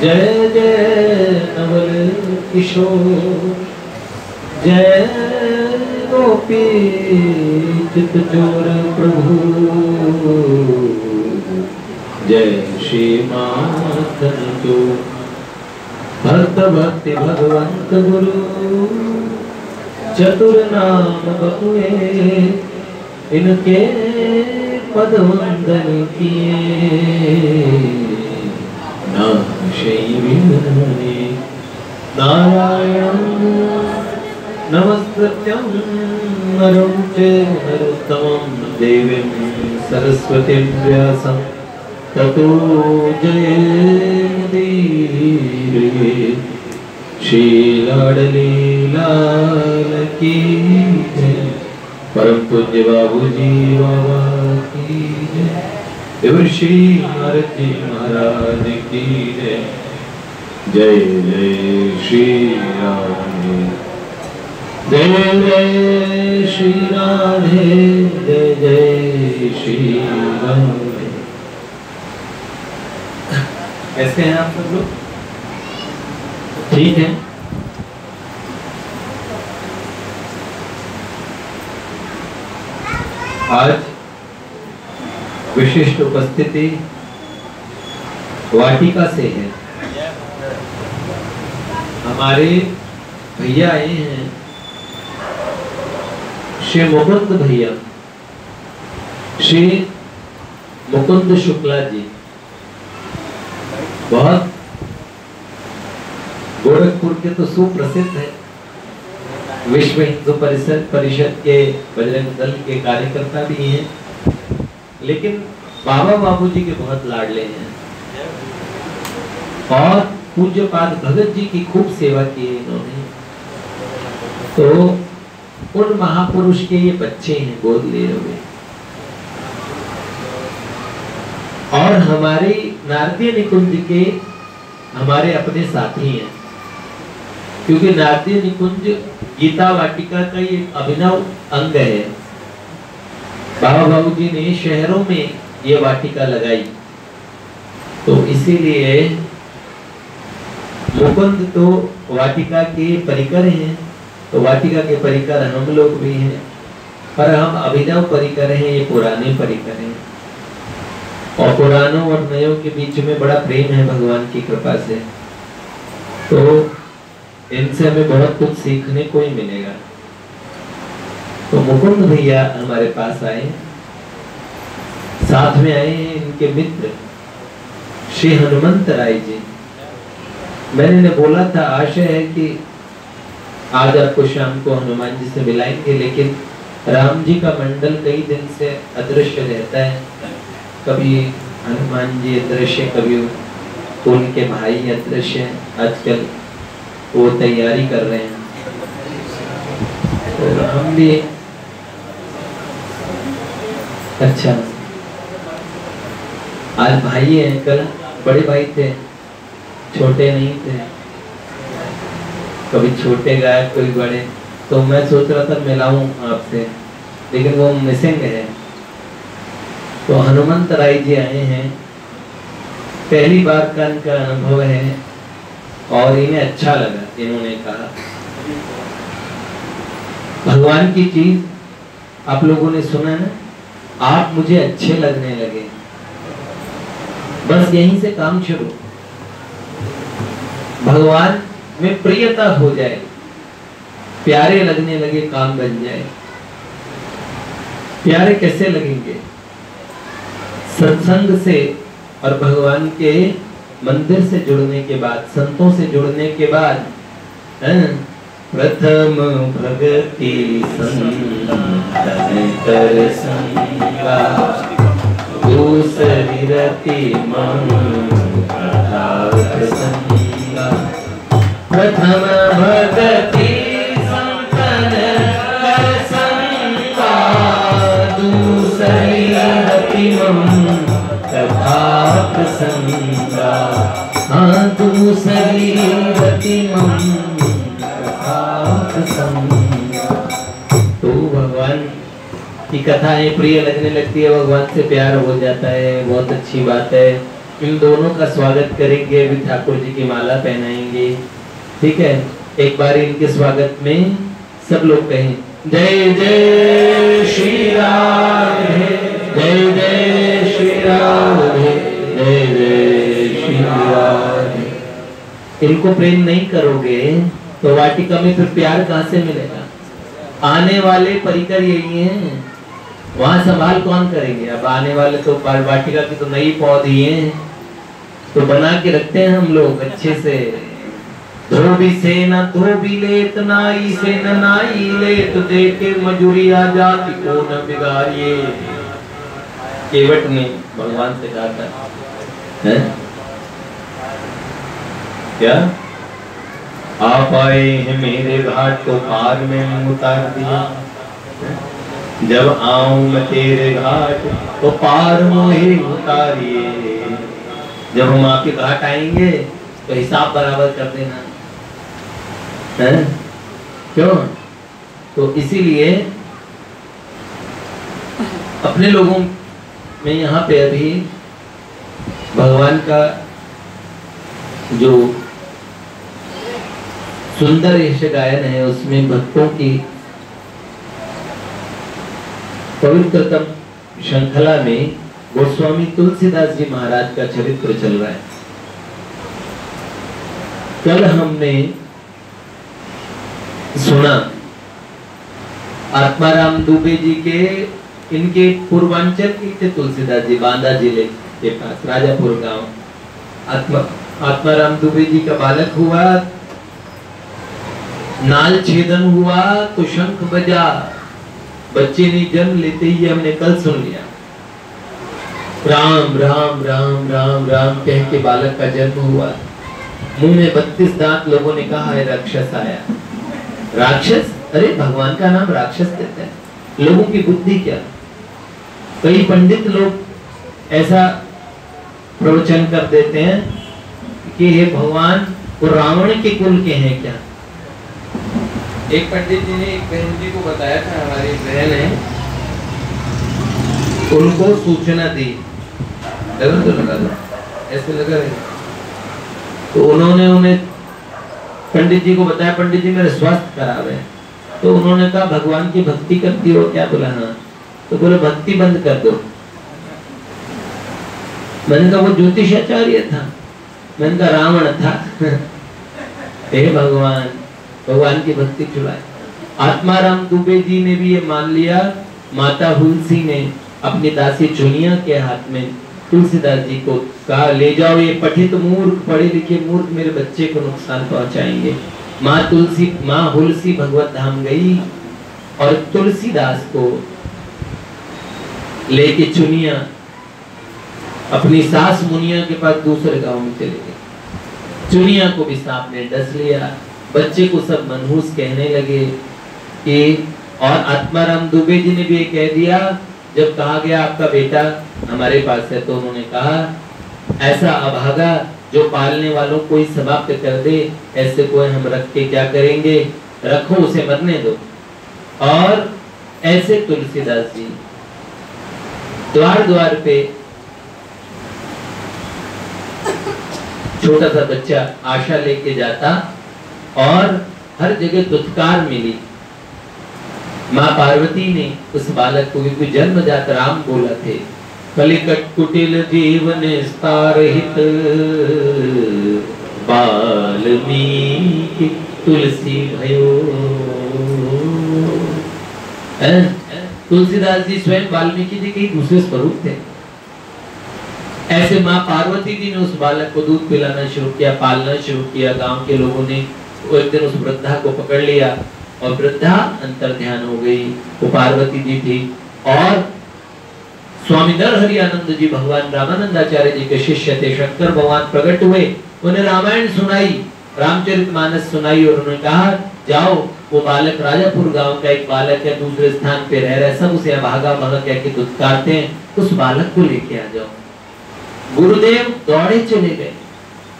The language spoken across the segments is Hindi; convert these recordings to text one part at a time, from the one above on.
जय जय नवल किशोर, जय गोपी चित चोर प्रभु, जय श्री माखन चोर। भक्त भक्ति भगवंत गुरु, चतुर नाम बहुए, इनके पद वंदन किए। नाम शैविने नारायण नमस्कृत्यं नरं चैव नरोत्तमं, देवीं सरस्वतीं व्यासं ततो जयमुदीरये। श्री लाडली लाल की जय, परम पूज्य बाबूजी बाबा की जय, देवर श्री नारद जी महाराज की जय। जय जय श्री राधे, जय जय श्री राधे, जय जय श्री राधे। कैसे हैं आप सब लोग? ठीक है। आज विशिष्ट उपस्थिति वाटिका से है। हमारे भैया आए हैं, श्री मुकुंद भैया, श्री मुकुंद शुक्ला जी, बहुत गोरखपुर के तो सुप्रसिद्ध है, विश्व हिंदू परिषद के बजरंग दल के कार्यकर्ता भी हैं, लेकिन बाबा बाबूजी के बहुत लाडले हैं और पूज्यपाद भगत जी की खूब सेवा की है इन्होंने। तो उन महापुरुष के ये बच्चे हैं, गोद ले हुए। और हमारी नारदीय निकुंज के हमारे अपने साथी हैं, क्योंकि नारदीय निकुंज गीता वाटिका का ये अभिनव अंग है। बाबा बाबूजी ने शहरों में ये वाटिका लगाई, तो इसीलिए मुकुंद तो वाटिका के परिकर हैं, तो वाटिका के परिकर हम लोग भी हैं, पर हम अभिनव परिकर हैं, ये पुराने परिकर हैं। और पुरानों और नयों के बीच में बड़ा प्रेम है भगवान की कृपा से, तो इनसे हमें बहुत कुछ सीखने को ही मिलेगा। तो मुकुंद भैया हमारे पास आए, साथ में आए हैं इनके मित्र श्री हनुमंत राय जी। मैंने इन्हें बोला था, आशा है कि आज आपको शाम को हनुमान जी से मिलाएंगे, लेकिन राम जी का मंडल कई दिन से अदृश्य रहता है। कभी हनुमान जी अदृश्य, कभी उनके भाई अदृश्य। आजकल वो तैयारी कर रहे हैं, तो हम भी अच्छा। आज भाई हैं, कल बड़े भाई थे, छोटे नहीं थे। कभी छोटे गायब, कोई बड़े। तो मैं सोच रहा था मिलाऊं आपसे, लेकिन वो मिसिंग है। तो हनुमंत राय जी आए हैं, पहली बार का इनका अनुभव है और इन्हें अच्छा लगा। इन्होंने कहा भगवान की चीज आप लोगों ने सुना ना, आप मुझे अच्छे लगने लगे, बस यहीं से काम शुरू। भगवान में प्रियता हो जाए, प्यारे लगने लगे, काम बन जाए। प्यारे कैसे लगेंगे? सत्संग से और भगवान के मंदिर से जुड़ने के बाद, संतों से जुड़ने के बाद। प्रथम भगति संतर संगा, दूसरी रति संगा। प्रथम भगति संतर संगा, दूसरी रति संगा। हाँ, दूसरी रति तो भगवान की कथाएं प्रिय लगने लगती है, भगवान से प्यार हो जाता है, बहुत अच्छी बात है। इन दोनों का स्वागत करेंगे, अभी ठाकुर जी की माला पहनाएंगे। ठीक है, एक बार इनके स्वागत में सब लोग कहें जय जय श्री राधे, जय जय श्री राधे, जय जय श्री राधे। इनको प्रेम नहीं करोगे तो वाटिका में फिर प्यार कहां से मिलेगा? आने वाले परिकर यही हैं, वहां संभाल कौन करेंगे? अब आने वाले तो वाटिका की तो नई पौधी हैं, तो बना के रखते हैं हम लोग अच्छे से। धोबी से न धोबी लेत, नाई से न नाई लेत, देके मजूरिया जाति को न बिगाड़िए। केवट ने भगवान से कहा था, है? क्या आप आए हैं मेरे घाट को पार में उतार दिया, जब आऊं मैं तेरे घाट तो पार मोहे उतारिए। जब हम आपके घाट आएंगे तो हिसाब बराबर कर देना, है? क्यों? तो इसीलिए अपने लोगों में यहाँ पे अभी भगवान का जो सुंदर यश गायन है, उसमें भक्तों की पवित्रतम श्रृंखला में गोस्वामी तुलसीदास जी महाराज का चरित्र चल रहा है। कल हमने सुना आत्माराम दुबे जी के, इनके पूर्वांचल के थे तुलसीदास जी, बांदा जिले के पास राजापुर गांव। आत्माराम दुबे जी का बालक हुआ, नाल छेदन हुआ तो शंख बजा। बच्चे ने जन्म लेते ही हमने कल सुन लिया, राम राम राम राम राम कह के बालक का जन्म हुआ। मुंह में 32 दांत, लोगों ने कहा है राक्षस आया। राक्षस? अरे भगवान का नाम राक्षस देते हैं। लोगों की बुद्धि क्या। कई पंडित लोग ऐसा प्रवचन कर देते हैं कि हे भगवान वो रावण के कुल के हैं क्या। एक पंडित जी ने एक बहन जी को बताया था, हमारी बहन है, उनको सूचना दी, लगा तो लगा दो, ऐसे लगा रहे। तो उन्होंने उन्हें पंडित जी को बताया, पंडित जी मेरे स्वास्थ्य खराब है। तो उन्होंने कहा भगवान की भक्ति करती हो क्या? बोला हाँ। तो बोले भक्ति बंद कर दो। मैंने कहा वो ज्योतिषाचार्य था? मैंने कहा रावण था। हे भगवान, भगवान की भक्ति छुड़ाए। आत्माराम दुबे जी ने भी ये मान लिया। माता हुलसी ने अपनी दासी चुनिया के हाथ में तुलसीदास जी को कहा ले जाओ, ये पठित मूर्ख, पढ़े लिखे मूर्ख मेरे बच्चे को नुकसान पहुंचाएंगे। माँ हुलसी भगवत धाम गई और तुलसीदास को लेके चुनिया अपनी सास मुनिया के पास दूसरे गांव में चले गए। चुनिया को भी सांप ने डस लिया। बच्चे को सब मनहूस कहने लगे कि, और आत्माराम दुबे जी ने भी ये कह दिया, जब कहा गया आपका बेटा हमारे पास है, तो उन्होंने कहा ऐसा अभागा जो पालने वालों को ही समाप्त कर दे, ऐसे कोई हम रख के क्या करेंगे, रखो उसे मरने दो। और ऐसे तुलसीदास जी द्वार द्वार पे छोटा सा बच्चा आशा लेके जाता और हर जगह दुत्कार मिली। माँ पार्वती ने उस बालक को, क्योंकि जन्मजात राम बोला थे, कलिकट कुटिल जीवन स्तारहित वाल्मीकि तुलसी भयो। तुलसीदास जी स्वयं वाल्मीकि जी के दूसरे स्वरूप थे। ऐसे माँ पार्वती जी ने उस बालक को दूध पिलाना शुरू किया, पालना शुरू किया। गांव के लोगों ने एक दिन उस वृद्धा को पकड़ लिया और वृद्धा अंतर ध्यान हो गई। वो पार्वती जी थी। और स्वामी नरहरि आनंद जी भगवान रामानंदाचार्य जी के शिष्य थे। शंकर भगवान प्रकट हुए, उन्हें रामायण सुनाई, रामचरितमानस सुनाई और उन्होंने कहा जाओ, वो बालक राजापुर गांव का एक बालक है, दूसरे स्थान पे रह रहा है, सब उसे भागा भागा कह के दुत्कारते हैं, उस बालक को लेके आ जाओ। गुरुदेव दौड़े चले गए।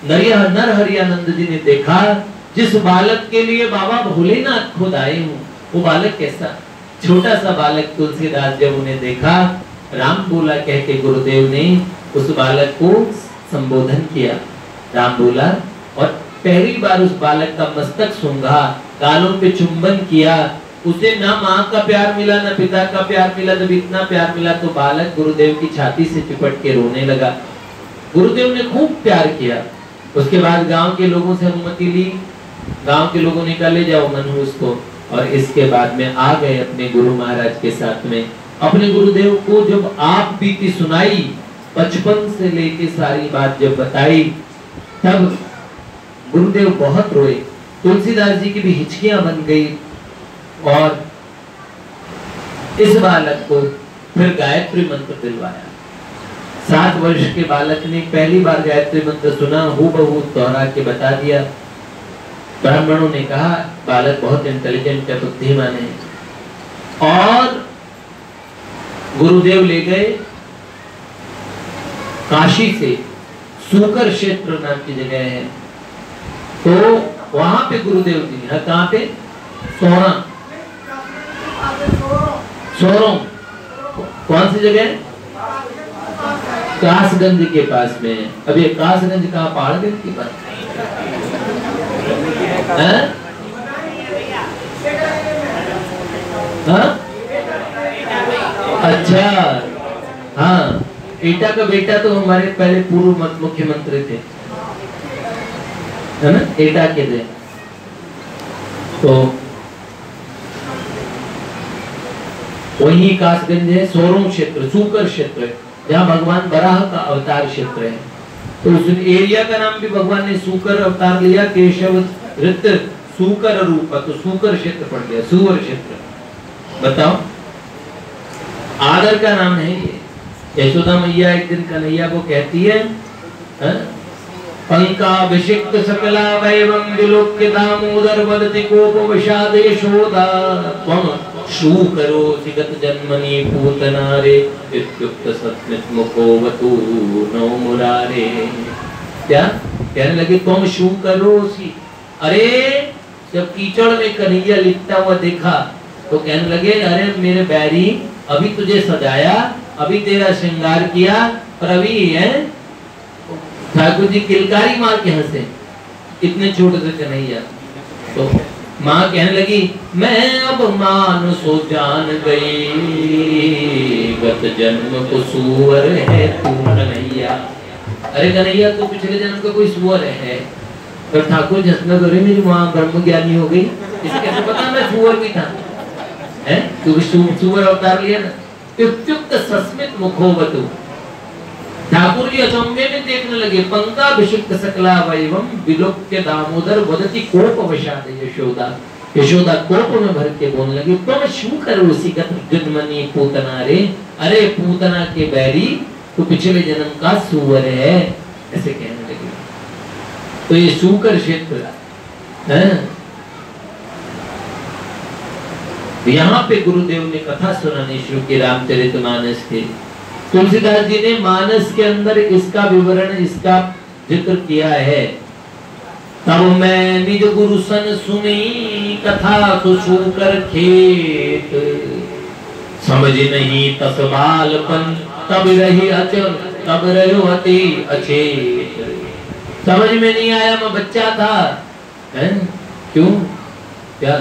नरहरि आनंद जी ने देखा जिस बालक के लिए बाबा भोलेनाथ खुद आए हूँ, वो बालक कैसा छोटा सा बालक। तुलसीदास जब उन्हें देखा, राम बोला कह के गुरुदेव ने उस बालक को संबोधन किया। राम बोला और पहली बार उस बालक का मस्तक सूंघा, गालों पे चुंबन किया। उसे ना माँ का प्यार मिला ना पिता का प्यार मिला। जब इतना प्यार मिला तो बालक गुरुदेव की छाती से चिपट के रोने लगा। गुरुदेव ने खूब प्यार किया। उसके बाद गांव के लोगों से अनुमति ली। गांव के लोगों ने कहा ले जाओ मनहूस को, और इसके बाद में आ गए अपने गुरु महाराज के साथ में। अपने गुरुदेव को जब आप बीती सुनाई, बचपन से लेके सारी बात जब बताई, तब गुरुदेव बहुत रोए। तुलसीदास जी की भी हिचकियां बन गई और इस बालक को फिर गायत्री मंत्र दिलवाया। 7 वर्ष के बालक ने पहली बार गायत्री मंत्र सुना, हूबहू दोहरा के बता दिया। ब्राह्मणों ने कहा बालक बहुत इंटेलिजेंट है, बुद्धिमान है। और गुरुदेव ले गए काशी से सूकर क्षेत्र नाम की जगह है, तो वहां पे गुरुदेव जी है। कहां पे? सोरों। कौन सी जगह? कासगंज के पास में। अब ये कासगंज कहाँ? पहाड़गंज के पास है? अच्छा, हाँ, एटा का बेटा तो हमारे पहले पूर्व मुख्यमंत्री थे, है ना, एटा के थे। तो वही कासगंज है, सोरों क्षेत्र, सूकर क्षेत्र, जहाँ भगवान बराह का अवतार क्षेत्र है। तो उस एरिया का नाम भी भगवान ने सूकर अवतार लिया। केशव ऋत सूकर रूप, तो सूकर क्षेत्र पड़ गया, सुवर क्षेत्र। बताओ, आदर का नाम है ये। यशोदा मैया एक दिन कन्हैया को कहती है, पंकाभिषिक्त सकला वैवं विलोक्य दामोदर वदति कोपवशाद यशोदा त्वं शूकरोसि गत जन्मनि पूतना रे इत्युक्त सत्मित मुखोवतु नो मुरारे। क्या कहने लगे? तुम शूकरोसि। अरे जब कीचड़ में कन्हैया लिखता हुआ देखा तो कहने लगे अरे मेरे बैरी, अभी तुझे सजाया, अभी तेरा श्रृंगार किया, और अभी है ठाकुर जी किलकारी मार के हंसे, इतने छोटे से कन्हैया। तो माँ कहने लगी मैं अब मान सो जान गई, गत जन्म को सुअर है तू कन्हैया। अरे कन्हैया तू पिछले जन्म का कोई सुअर है। तो ठाकुर जी हंसने लगे, मेरी माँ ब्रह्म ज्ञानी हो गई, इसे कैसे पता मैं सुअर भी था, है तू सुअर अवतार लिया ना। इत्युक्त सस्मित मुखोवतु। ठाकुर जी अचंभे में देखने लगे, पंकाभिषिक्त सकला वैवं विलोक्य दामोदर वदति कोपवशाद यशोदा। यशोदा कोप में भर के बोलने लगी तुम शूकरोसि गत जन्मनि पूतना रे। अरे पूतना के बैरी, तू पिछले जन्म का सुअर है, ऐसे कहने लगे। तो ये शूकर क्षेत्र है। यहाँ पे गुरुदेव ने कथा सुनानी शुरू की रामचरितमानस के। तुलसीदास जी ने मानस के अंदर इसका विवरण, इसका जिक्र किया है। तब मैं निज गुरु सन सुनी कथा तो शूकर खेत, समझ नहीं तस बालपन तब रही अचल, तब रहो अति अचेत। समझ में नहीं आया, मैं बच्चा था, है? क्यों? क्या?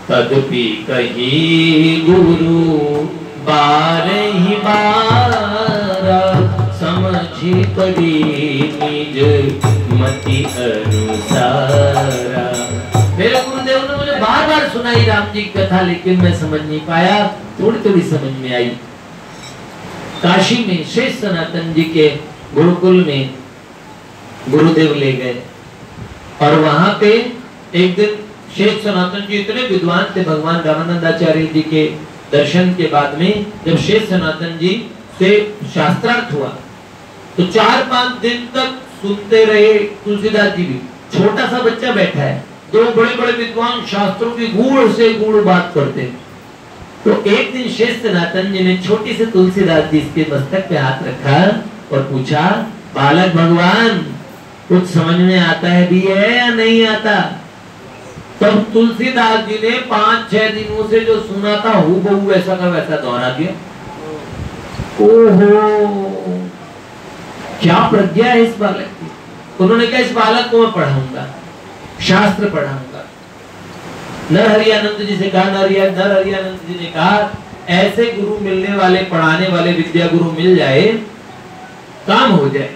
तदपि कही गुरु बारहि बारा, समझी पड़ी निज मति अनुसारा। मेरे गुरुदेव ने मुझे बार बार सुनाई राम जी की कथा, लेकिन मैं समझ नहीं पाया, थोड़ी थोड़ी समझ में आई। काशी में शेष सनातन जी के गुरुकुल में गुरुदेव ले गए, और वहां पे एक दिन शेष सनातन जी इतने विद्वान थे, भगवान रामानंदाचार्य जी के दर्शन के बाद में जब शेष सनातन जी से शास्त्रार्थ हुआ तो 4-5 दिन तक सुनते रहे। तुलसीदास जी भी, छोटा सा बच्चा बैठा है, 2 बड़े बड़े विद्वान शास्त्रों की गूढ़ से गूढ़ बात करते। तो एक दिन शेष सनातन जी ने छोटी से तुलसीदास जी के मस्तक पे हाथ रखा और पूछा, बालक भगवान कुछ समझ में आता है भी है या नहीं आता? तब तुलसीदास जी ने 5-6 दिनों से जो सुना था हूबहू वैसा का वैसा दोहरा दिया। ओहो, क्या प्रज्ञा है इस बालक की। उन्होंने कहा इस बालक को मैं पढ़ाऊंगा, शास्त्र पढ़ाऊंगा। नरहरियानंद जी से कहा, नरहरियानंद जी ने कहा ऐसे गुरु मिलने वाले, पढ़ाने वाले विद्या गुरु मिल जाए, काम हो जाए।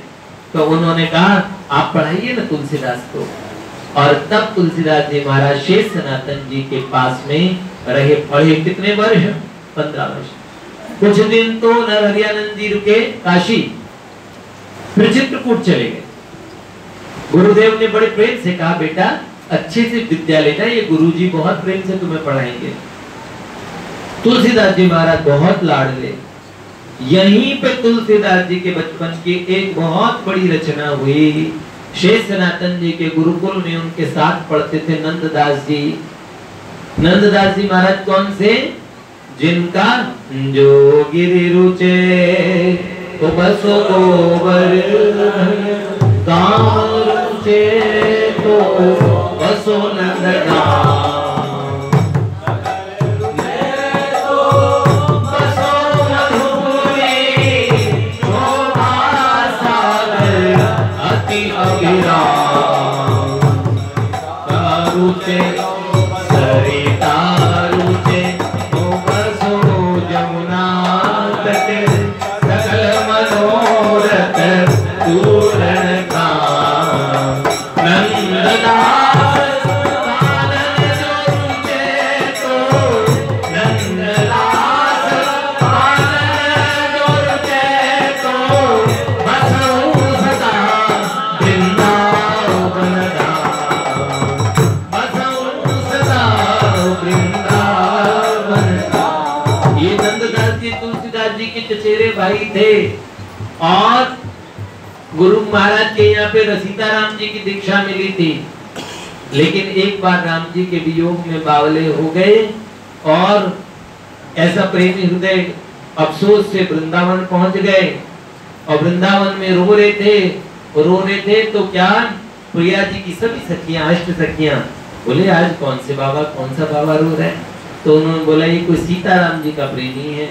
तो उन्होंने कहा आप पढ़ाइए ना तुलसीदास को। और तब तुलसीदास जी महाराज शेष सनातन जी के पास में रहे, पढ़े। कितने वर्ष? 15 वर्ष। कुछ दिन तो नरहरियानंद जी रुके काशी, फिर चित्रकूट चले गए। गुरुदेव ने बड़े प्रेम से कहा बेटा अच्छे से विद्या लेना, ये गुरुजी बहुत प्रेम से तुम्हें पढ़ाएंगे। तुलसीदास जी महाराज बहुत लाडले। यहीं पे तुलसीदास जी के बचपन की एक बहुत बड़ी रचना हुई। शेष सनातन जी के गुरुकुल में उनके साथ पढ़ते थे नंददास जी। नंददास जी महाराज कौन से? जिनका जो गिरि रुचे तो बसो गोबर, काम रुचे तो बसो नंदगांव। चचेरे भाई थे और गुरु महाराज के यहाँ पे सीताराम जी की दीक्षा मिली थी। लेकिन एक बार राम जी के वियोग में बावले हो गए और ऐसा प्रेमी हृदय अफसोस से वृंदावन पहुंच गए और वृंदावन में रो रहे थे तो क्या प्रिया जी की सभी सखियां, अष्ट सखियां बोले आज कौन सा बाबा रो रहे हैं? तो उन्होंने बोला ये कोई सीताराम जी का प्रेमी है।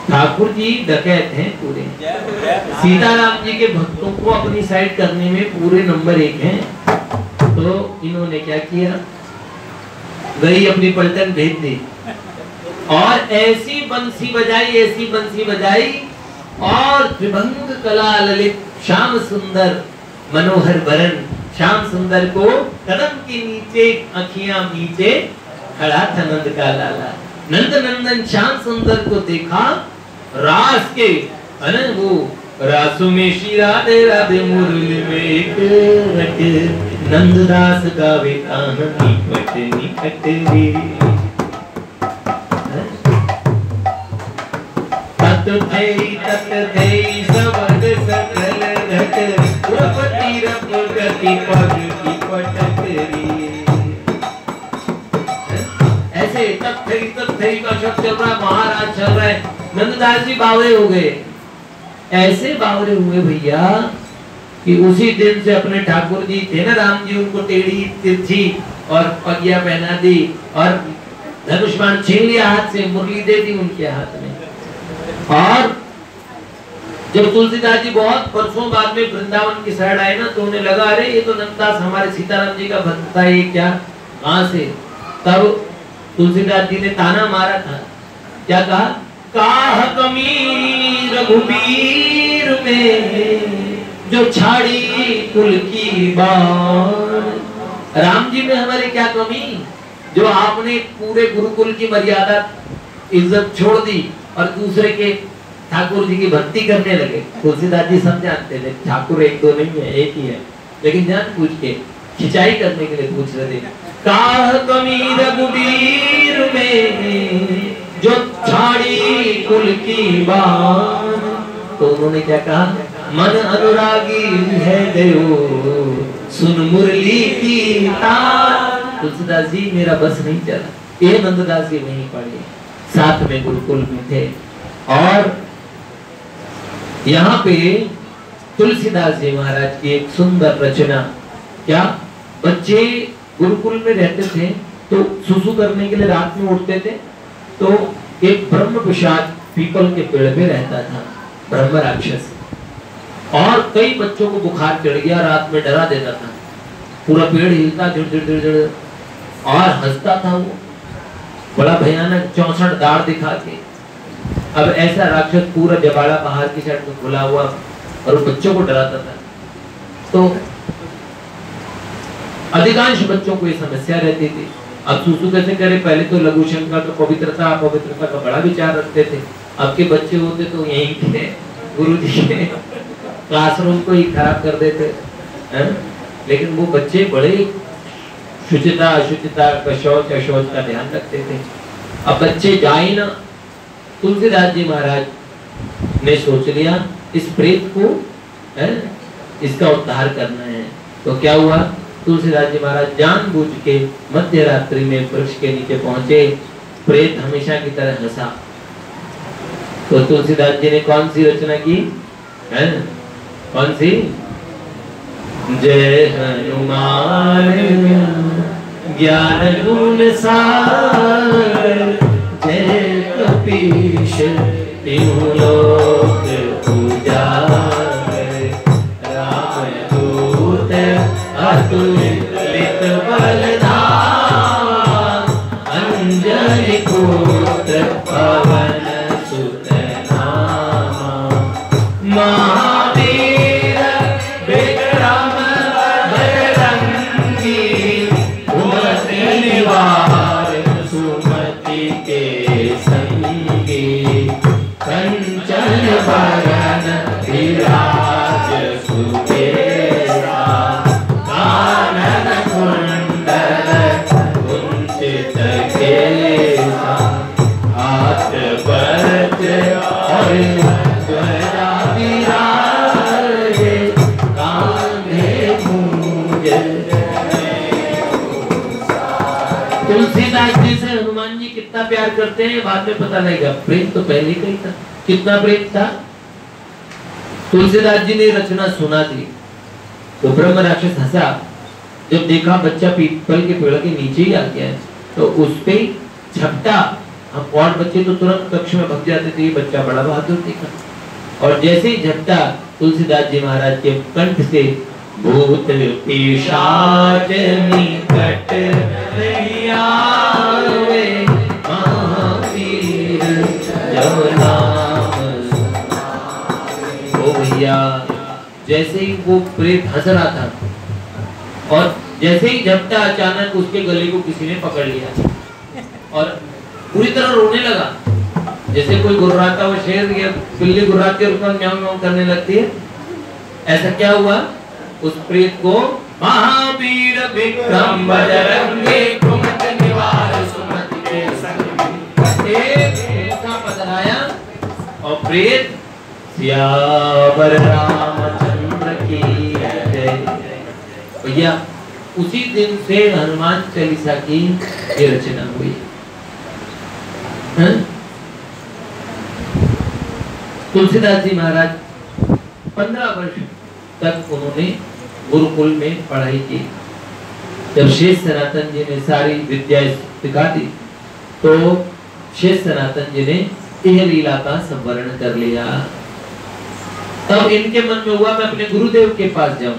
ठाकुर जी डकैत हैं पूरे, सीताराम जी के भक्तों को अपनी साइड करने में पूरे नंबर 1 हैं। तो इन्होंने क्या किया, गई अपनी पलटन भेज दी और ऐसी बंसी बजाई और त्रिभंग कला ललित श्याम सुंदर मनोहर वरण, श्याम सुंदर को कदम के नीचे आँखियां नीचे खड़ा था नंद का लाला। नंद नंदन श्याम सुंदर को देखा, रास के वो रासों में श्री राधे राधे मुरली में एक रट नंददास गावे निकट निकट रे। तत थे सबद सकल घट रपति रप गति पग की पटक रे। ऐसे तत थे का शब्द चल रहा है, महाराज चल रहा है। नंददास जी बावरे हो गए, ऐसे बावरे हुए भैया कि उसी दिन से अपने ठाकुर जी थे ना राम जी, उनको टेढ़ी तिरछी और पगिया पहना दी और धनुष बाण छीन लिया हाथ से, मुरली दे दी उनके हाथ में। और जब तुलसीदास जी बहुत वर्षों बाद में वृंदावन की साइड आए ना तो उन्हें लगा अरे ये तो नंददास हमारे सीताराम जी का भक्त था, ये क्या कहां से? तब तुलसीदास जी ने ताना मारा था, क्या कहा, काह कमी रघुबीर में जो छाड़ी कुल की बात। राम जी में हमारे क्या कमी, जो आपने पूरे गुरुकुल की मर्यादा इज्जत छोड़ दी और दूसरे के ठाकुर जी की भक्ति करने लगे। तुलसीदास जी सब जानते थे ठाकुर एक दो नहीं है, एक ही है, लेकिन जान पूछ के खिंचाई करने के लिए पूछ रहे थे। काह कमी रघुबीर में जो छाड़ी कुल की बात। तो उन्होंने क्या कहा, मन अनुरागी है गयो सुन मुरली की तार। तुलसीदास जी मेरा बस नहीं चला। ये नंददास जी नहीं पढ़े, साथ में गुरुकुल में थे। और यहाँ पे तुलसीदास जी महाराज की एक सुंदर रचना, क्या बच्चे गुरुकुल में रहते थे तो सुसु करने के लिए रात में उठते थे, तो एक ब्रह्म पिशाच पीपल के पेड़ पे रहता था, ब्रह्म राक्षस। और कई बच्चों को बुखार चढ़ गया, रात में डरा देता था, पूरा पेड़ हिलता झुड़ और हंसता था वो बड़ा भयानक 64 दाढ़ दिखा के। अब ऐसा राक्षस पूरा जबाड़ा बाहर की साइड में खुला हुआ और बच्चों को डराता था। तो अधिकांश बच्चों को ये समस्या रहती थी। अब सुसु कैसे करे, पहले तो लघु शंका तो पवित्रता अपवित्रता का बड़ा विचार रखते थे। अब के बच्चे होते तो यहीं के गुरुजी के क्लासरूम को ही खराब कर देते हैं। लेकिन वो बच्चे बड़े शुचिता अशुचिता का, शौच अशौच का ध्यान रखते थे। अब बच्चे जाए ना, तुलसीदास जी महाराज ने सोच लिया इस प्रेत को इसका उद्धार करना है। तो क्या हुआ, तुलसीदास जी महाराज जानबूझ के मध्य रात्रि में वृक्ष के नीचे पहुंचे। प्रेत हमेशा की तरह हंसा। तो तुलसीदास जी ने कौन सी रचना की है, कौन सी? जय हनुमान ज्ञान गुण सागर, जय कपीश तिहु लोक उजागर, राम दूत अतुलित बलधामा, अंजनी पुत्र पवन सुत नामा, महावीर विक्रम बजरंगी, सुमति निवार सुमति के संगी, कंचन बरन विराज सुबेसा, कानन कुंडल कुंचित केसा, हाथ वज्र और ध्वजा विराजे, कांधे मूंज। तुलसीदास जी से हनुमान जी कितना प्यार करते हैं बाद में पता लगेगा। प्रेम तो पहले का ही था। कितना प्रेम था। तुलसीदास जी ने रचना सुना थी तो ब्रह्म राक्षस हंसा। जब देखा बच्चा पीपल के पेड़ के नीचे ही आ गया है तो उस पे झपटा। हम और बच्चे तो तुरंत कक्ष में भग जाते थे, ये बच्चा बड़ा बहादुर दिखा। और जैसे ही झपटा तुलसीदास जी महाराज के कंठ से भूत पिशाच निकट नहीं आवे, महावीर जब नाम। ओ भैया, जैसे ही वो प्रेत हंस रहा था और जैसे ही झपटा अचानक उसके गले को किसी ने पकड़ लिया और पूरी तरह रोने लगा। जैसे कोई गुर्राता हुआ शेर या बिल्ली गुर्राती है और म्याऊं म्याऊं करने लगती है, ऐसा क्या हुआ। उस प्रेत को महावीर विक्रम बजरंगी, कुमति निवार सुमति के संगी, एक ऐसा पधराया और प्रेत सियावर रामचंद्र की जय। भैया उसी दिन से हनुमान चालीसा की ये रचना हुई। तुलसीदास जी महाराज 15 वर्ष तक उन्होंने गुरुकुल में पढ़ाई की। जब शेष सनातन जी ने सारी विद्या सिखा दी तो शेष सनातन जी ने यह लीला का संवरण कर लिया। तब इनके मन में हुआ मैं अपने गुरुदेव के पास जाऊं।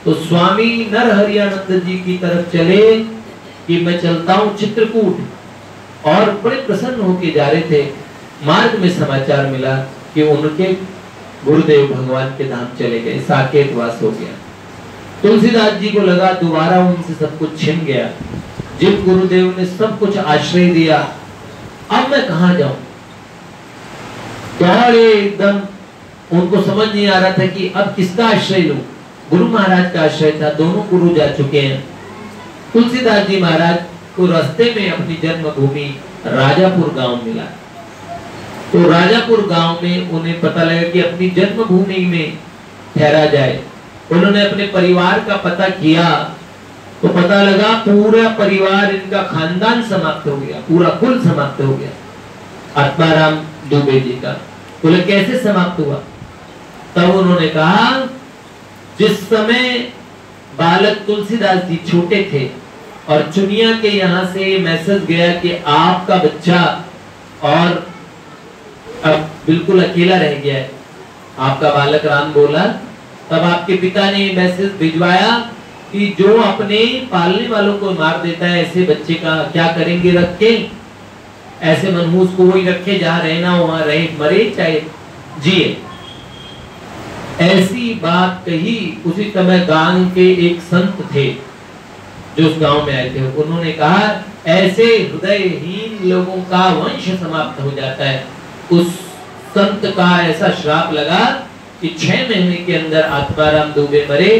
तो स्वामी नरहरियानंद जी की तरफ चले कि मैं चलता हूं चित्रकूट। और बड़े प्रसन्न होके जा रहे थे। मार्ग में समाचार मिला कि उनके गुरुदेव भगवान के धाम चले गए, साकेत वास हो गया। तुलसीदास जी को लगा दोबारा उनसे सब कुछ छिन गया। जिन गुरुदेव ने सब कुछ आश्रय दिया, अब मैं कहां जाऊं। दौड़े एकदम, उनको समझ नहीं आ रहा था कि अब किसका आश्रय लूं। गुरु महाराज का आश्रय था, दोनों गुरु जा चुके हैं। तुलसीदास जी महाराज को रास्ते में अपनी जन्मभूमि राजापुर गांव मिला। तो राजापुर गांव में उन्हें पता लगा कि अपनी जन्मभूमि में ठहरा जाए। उन्होंने अपने परिवार का पता किया तो पता लगा पूरा परिवार, इनका खानदान समाप्त हो गया, पूरा कुल समाप्त हो गया आत्माराम दुबे जी का। बोले कैसे समाप्त हुआ। तब उन्होंने कहा जिस समय बालक तुलसीदास जी छोटे थे और चुनिया के यहाँ से मैसेज गया कि आपका बच्चा और अब बिल्कुल अकेला रह गया है, आपका बालक राम बोला, तब आपके पिता ने मैसेज भिजवाया कि जो अपने पालने वालों को मार देता है ऐसे बच्चे का क्या करेंगे रख के, ऐसे मनहूस को वही रखे जहां रहना वहां रहे, मरे चाहे जिए। ऐसी बात कही। उसी समय गांव के एक संत थे जो उस गांव में आए थे, उन्होंने कहा ऐसे हृदयहीन लोगों का वंश समाप्त हो जाता है। उस संत का ऐसा श्राप लगा कि 6 महीने के अंदर आत्माराम दुबे मरे,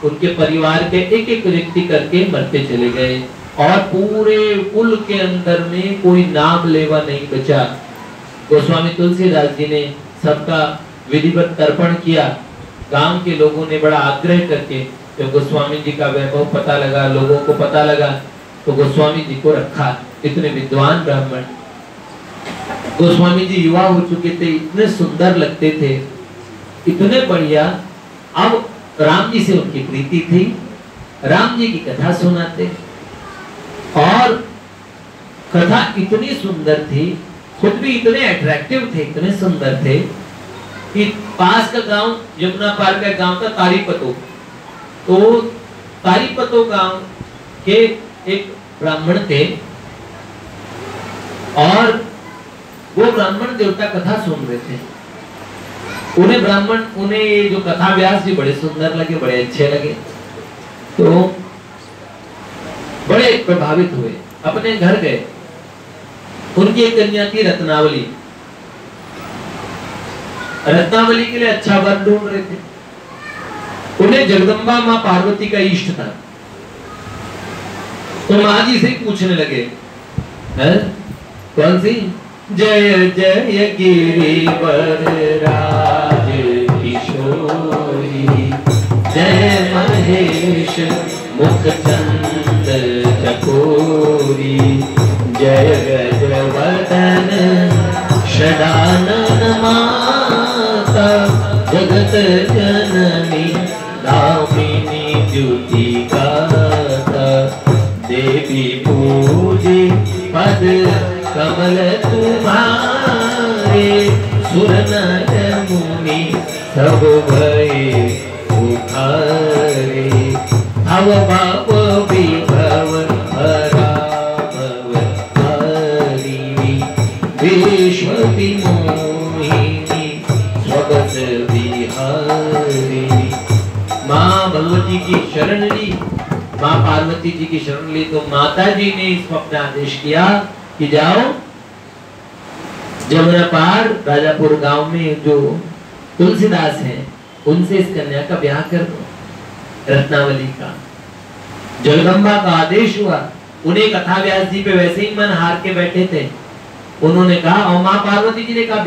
उनके परिवार के एक एक व्यक्ति करके मरते चले गए और पूरे कुल के अंदर में कोई नाम लेवा नहीं बचा। गोस्वामी तुलसीदास जी ने सबका विधिवत तर्पण किया। गांव के लोगों ने बड़ा आग्रह करके, जब गोस्वामी जी का वैभव पता लगा, लोगों को पता लगा, तो गोस्वामी जी को रखा। इतने विद्वान ब्राह्मण, गोस्वामी जी युवा हो चुके थे, इतने सुंदर लगते थे, इतने बढ़िया। अब राम जी से उनकी प्रीति थी, राम जी की कथा सुनाते और कथा इतनी सुंदर थी, खुद भी इतने अट्रैक्टिव थे, इतने सुंदर थे कि पास का गांव, यमुना पार का गांव था तारीपतो। तो तारीपतो गांव के एक ब्राह्मण थे और वो ब्राह्मण देवता कथा सुन रहे थे। उन्हें जो कथा व्यास जी बड़े सुंदर लगे, बड़े अच्छे लगे, तो बड़े प्रभावित हुए, अपने घर गए। उनकी एक कन्या थी रत्नावली, रत्नावली के लिए अच्छा वर ढूंढ रहे थे। उन्हें जगदम्बा मां पार्वती का इष्ट था, तो मां जी से पूछने लगे, कौन सी? जय जय गिरिवर राज किशोरी, जय महेश मुखचंद चकोरी, जय गजवदन षडानन माता, जगत जननी दामिनी द्युति गाता, देवी पूजी पद कमल तुम्हारे, सुर नर मुनि सब भये उठारे, भव भव विभव हरा भव हरि, विश्व विमोहिनी स्वगत विहारी। माँ भगवती की शरण ली, माँ पार्वती जी की शरण ली, तो माता जी ने इस स्वप्न आदेश किया कि जाओ जमुना पार राजापुर गांव में जो तुलसीदास हैं उनसे इस कन्या का ब्याह कर दो, रत्नावली का। जगदम्बा का आदेश हुआ। उन्हें कथा व्यास जी पे वैसे ही मन हार के बैठे थे, उन्होंने कहा, और माँ पार्वती जी ने कहा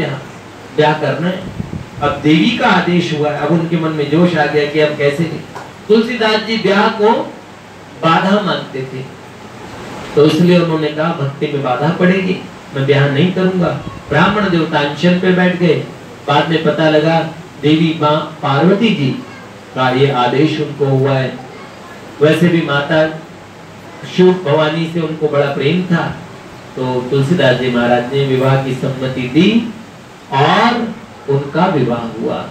ब्याह करना है। अब देवी का आदेश हुआ, अब उनके मन में जोश आ गया कि अब कैसे नहीं। तुलसीदास जी ब्याह को बाधा मानते थे, तो इसलिए उन्होंने कहा भक्ति में बाधा पड़ेगी, मैं ब्याह नहीं करूंगा। ब्राह्मण देवता अनशन पे बैठ गए। बाद में पता लगा देवी माँ पार्वती जी का ये आदेश उनको हुआ है। वैसे भी माता शिव भवानी से उनको बड़ा प्रेम था, तो तुलसीदास जी महाराज ने विवाह की सम्मति दी और उनका विवाह हुआ।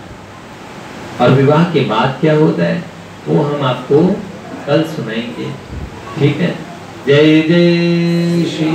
और विवाह के बाद क्या होता है वो हम आपको कल सुनाएंगे, ठीक है। जय जय श्री